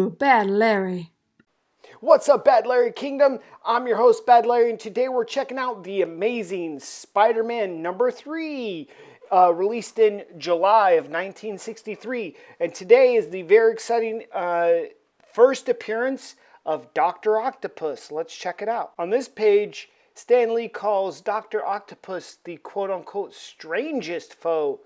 Ooh, Bad Larry. What's up, Bad Larry Kingdom? I'm your host, Bad Larry, and today we're checking out the amazing Spider-Man number 3, released in July of 1963. And today is the very exciting first appearance of Dr. Octopus. Let's check it out. On this page, Stan Lee calls Dr. Octopus the quote-unquote strangest foe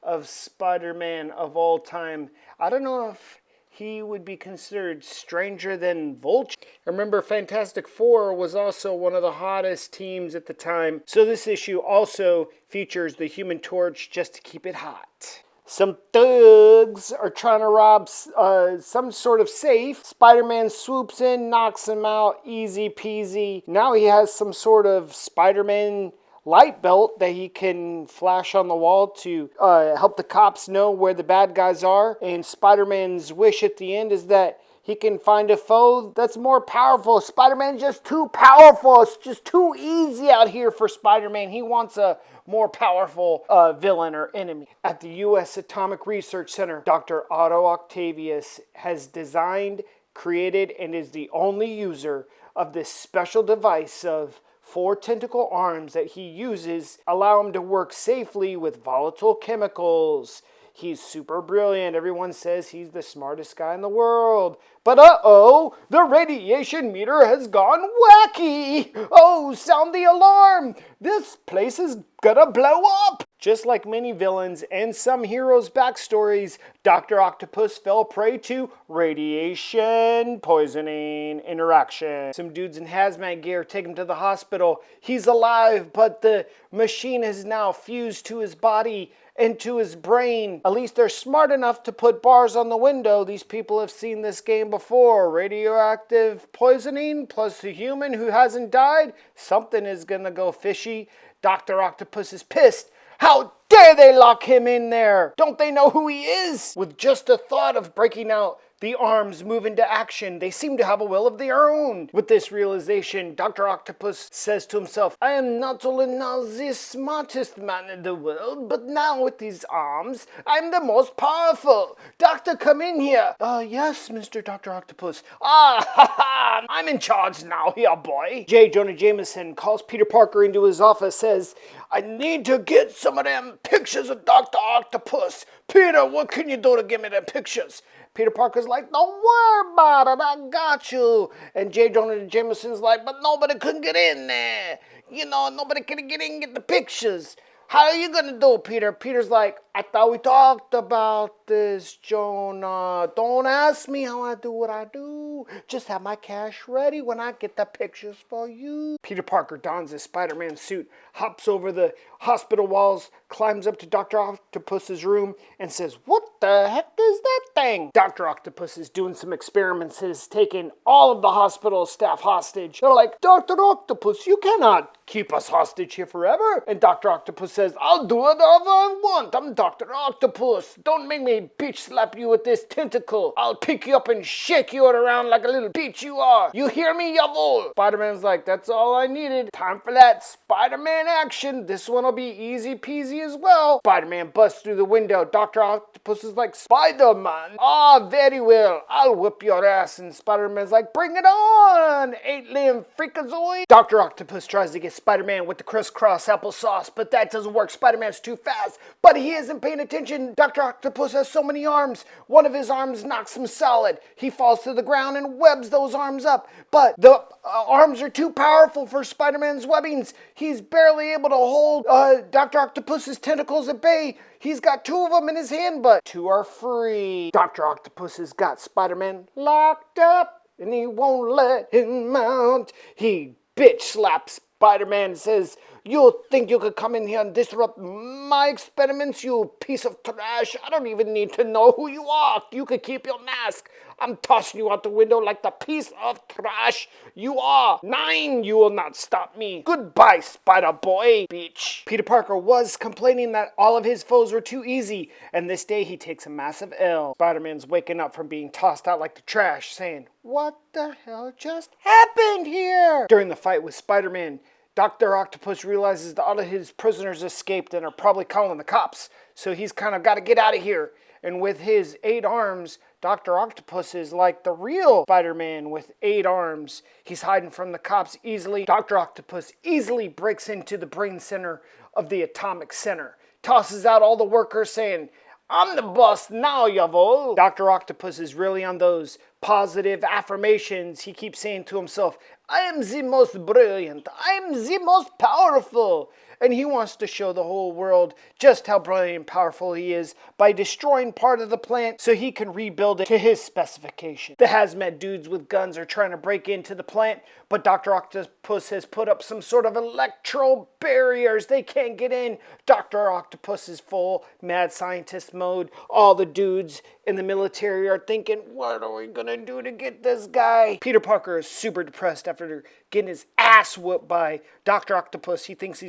of Spider-Man of all time. I don't know if he would be considered stranger than Vulture. Remember, Fantastic Four was also one of the hottest teams at the time. So this issue also features the Human Torch just to keep it hot. Some thugs are trying to rob some sort of safe. Spider-Man swoops in, knocks him out, easy peasy. Now he has some sort of Spider-Man light belt that he can flash on the wall to help the cops know where the bad guys are. And Spider-Man's wish at the end is that he can find a foe that's more powerful. Spider-Man's just too powerful. It's just too easy out here for Spider-Man. He wants a more powerful villain or enemy. At the U.S. Atomic Research Center, Dr. Otto Octavius has designed, created, and is the only user of this special device of 4 tentacle arms that he uses allow him to work safely with volatile chemicals. He's super brilliant. Everyone says he's the smartest guy in the world. But uh-oh, the radiation meter has gone wacky. Oh, sound the alarm. This place is gonna blow up. Just like many villains and some heroes' backstories, Dr. Octopus fell prey to radiation poisoning interaction. Some dudes in hazmat gear take him to the hospital. He's alive, but the machine has now fused to his body and to his brain. At least they're smart enough to put bars on the window. These people have seen this game before. Radioactive poisoning plus a human who hasn't died. Something is gonna go fishy. Dr. Octopus is pissed. How dare they lock him in there? Don't they know who he is? With just the thought of breaking out, the arms move into action. They seem to have a will of their own. With this realization, Dr. Octopus says to himself, I am not only now the smartest man in the world, but now with these arms, I'm the most powerful. Doctor, come in here. Yes, Mr. Dr. Octopus. Ha ha, I'm in charge now here, boy. J. Jonah Jameson calls Peter Parker into his office, says, I need to get some of them pictures of Dr. Octopus. Peter, what can you do to give me them pictures? Peter Parker's like, don't worry about it, I got you. And J. Jonah Jameson's like, but nobody could get in there. You know, nobody can get in and get the pictures. How are you going to do it, Peter? Peter's like, I thought we talked about this, Jonah. Don't ask me how I do what I do. Just have my cash ready when I get the pictures for you. Peter Parker dons his Spider-Man suit, hops over the hospital walls, climbs up to Dr. Octopus's room, and says, what the heck is that thing? Dr. Octopus is doing some experiments, has taken all of the hospital staff hostage. They're like, Dr. Octopus, you cannot keep us hostage here forever. And Dr. Octopus says, I'll do whatever I want. I'm Dr. Octopus. Don't make me bitch slap you with this tentacle. I'll pick you up and shake you around like a little bitch you are. You hear me, Yavol? Spider-Man's like, that's all I needed. Time for that Spider-Man action. This one will be easy peasy as well. Spider-Man busts through the window. Dr. Octopus is like, Spider-Man. Ah, very well. I'll whip your ass. And Spider-Man's like, bring it on, 8-limb freakazoid. Dr. Octopus tries to get Spider-Man with the crisscross applesauce, but that doesn't work. Spider-Man's too fast, but he isn't paying attention. Dr. Octopus has so many arms. One of his arms knocks him solid. He falls to the ground and webs those arms up, but the arms are too powerful for Spider-Man's webbings. He's barely able to hold Dr. Octopus's tentacles at bay. He's got 2 of them in his hand, but 2 are free. Dr. Octopus has got Spider-Man locked up, and he won't let him out. He bitch slaps Spider-Man and says, you think you could come in here and disrupt my experiments, you piece of trash? I don't even need to know who you are. You could keep your mask. I'm tossing you out the window like the piece of trash you are. 9, you will not stop me. Goodbye, Spider-Boy, bitch. Peter Parker was complaining that all of his foes were too easy, and this day he takes a massive L. Spider-Man's waking up from being tossed out like the trash, saying, what the hell just happened here? During the fight with Spider-Man, Dr. Octopus realizes that all of his prisoners escaped and are probably calling the cops. So he's kind of got to get out of here. And with his 8 arms, Dr. Octopus is like the real Spider-Man with 8 arms. He's hiding from the cops easily. Dr. Octopus easily breaks into the brain center of the atomic center. Tosses out all the workers saying, "I'm the boss now, y'all." Dr. Octopus is really on those positive affirmations. He keeps saying to himself, "I am the most brilliant. I am the most powerful." And he wants to show the whole world just how brilliant and powerful he is by destroying part of the plant so he can rebuild it to his specification. The hazmat dudes with guns are trying to break into the plant, but Dr. Octopus has put up some sort of electro barriers. They can't get in. Dr. Octopus is full mad scientist mode. All the dudes in the military are thinking, what are we gonna do to get this guy? Peter Parker is super depressed after getting his ass whooped by Dr. Octopus. He thinks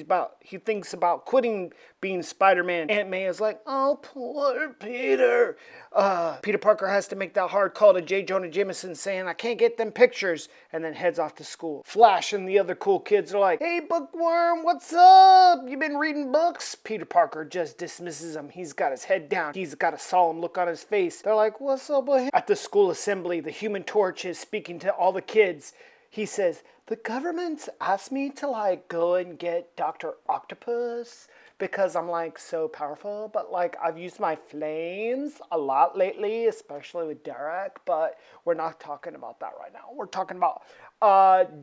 about quitting being Spider-Man. Aunt May is like, "Oh, poor Peter." Peter Parker has to make that hard call to J. Jonah Jameson saying, "I can't get them pictures," and then heads off to school. Flash and the other cool kids are like, "Hey, Bookworm, what's up? You been reading books?" Peter Parker just dismisses him. He's got his head down. He's got a solemn look on his face. They're like, "What's up with him?" At the school assembly, the Human Torch is speaking to all the kids. He says, "The government's asked me to go and get Dr. Octopus because I'm so powerful, but I've used my flames a lot lately, especially with Derek, but we're not talking about that right now. We're talking about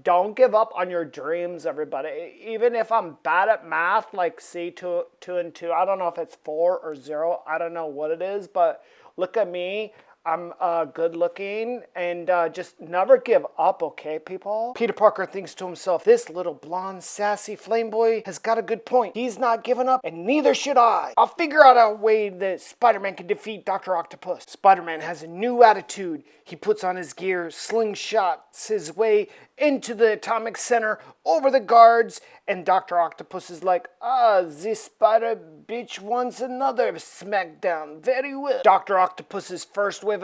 don't give up on your dreams, everybody. Even if I'm bad at math, see 2 and 2, I don't know if it's 4 or 0, I don't know what it is, but look at me. I'm good looking, and just never give up, okay, people?" Peter Parker thinks to himself, this little blonde, sassy flame boy has got a good point. He's not giving up, and neither should I. I'll figure out a way that Spider-Man can defeat Dr. Octopus. Spider-Man has a new attitude. He puts on his gear, slingshots his way into the atomic center, over the guards, and Dr. Octopus is like, this spider bitch wants another smackdown. Very well. Dr. Octopus's first wave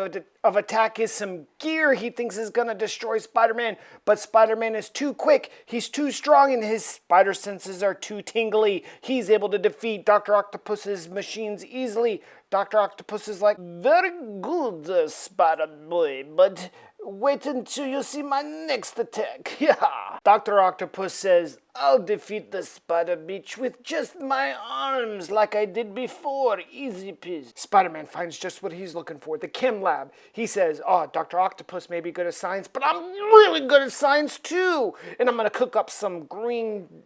of attack is some gear he thinks is gonna destroy Spider-Man, but Spider-Man is too quick, he's too strong, and his spider senses are too tingly. He's able to defeat Dr. Octopus's machines easily. Dr. Octopus is like, "Very good, Spider Boy, but wait until you see my next attack." Yeah. Dr. Octopus says, "I'll defeat the spider bitch with just my arms like I did before. Easy peasy." Spider-Man finds just what he's looking for, the chem lab. He says, Dr. Octopus may be good at science, but I'm really good at science too. And I'm going to cook up some green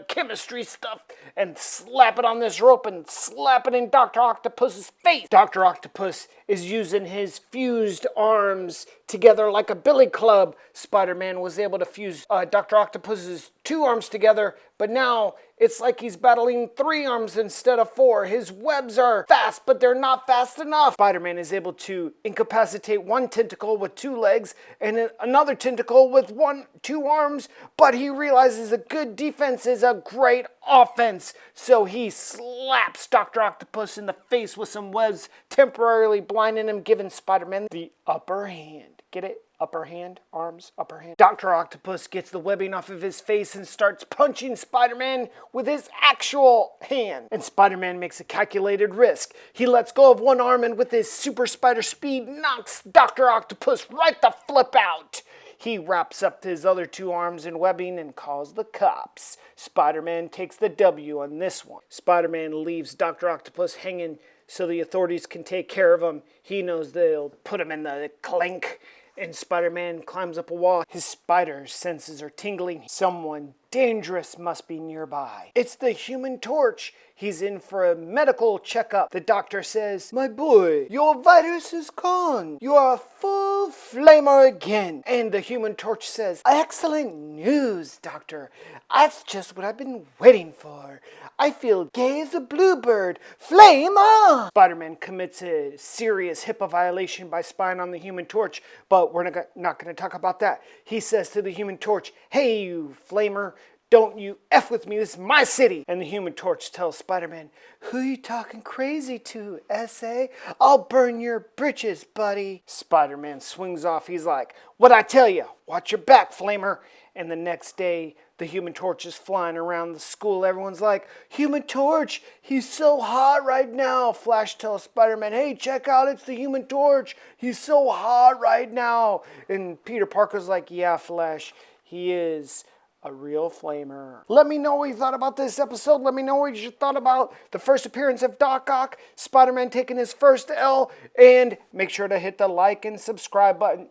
chemistry stuff and slap it on this rope and slap it in Dr. Octopus's face. Dr. Octopus is using his fused arms together like a billy club. Spider-Man was able to fuse Dr. Octopus's 2 arms together, but now it's like he's battling 3 arms instead of 4. His webs are fast, but they're not fast enough. Spider-Man is able to incapacitate 1 tentacle with 2 legs and another tentacle with 2 arms, but he realizes a good defense is a great offense. So he slaps Dr. Octopus in the face with some webs, temporarily blinding him, giving Spider-Man the upper hand. Get it? Upper hand, arms, upper hand. Dr. Octopus gets the webbing off of his face and starts punching Spider-Man with his actual hand. And Spider-Man makes a calculated risk. He lets go of 1 arm and with his super spider speed knocks Dr. Octopus right the flip out. He wraps up his other 2 arms in webbing and calls the cops. Spider-Man takes the W on this one. Spider-Man leaves Dr. Octopus hanging so the authorities can take care of him. He knows they'll put him in the clink. And Spider-Man climbs up a wall. His spider senses are tingling. Someone dangerous must be nearby. It's the Human Torch. He's in for a medical checkup. The doctor says, "My boy, your virus is gone. You are a full flamer again." And the Human Torch says, "Excellent news, doctor. That's just what I've been waiting for. I feel gay as a bluebird. Flame on!" Spider-Man commits a serious HIPAA violation by spying on the Human Torch, but we're not going to talk about that. He says to the Human Torch, "Hey, you flamer, don't you F with me, this is my city." And the Human Torch tells Spider-Man, "Who you talking crazy to, S.A.? I'll burn your britches, buddy." Spider-Man swings off. He's like, "What'd I tell you? Watch your back, flamer." And the next day, the Human Torch is flying around the school. Everyone's like, Human Torch, he's so hot right now. Flash tells Spider-Man, hey, check out, it's the Human Torch. He's so hot right now. And Peter Parker's like, yeah, Flash, he is a real flamer. Let me know what you thought about this episode. Let me know what you thought about the first appearance of Doc Ock, Spider-Man taking his first L, and make sure to hit the like and subscribe button.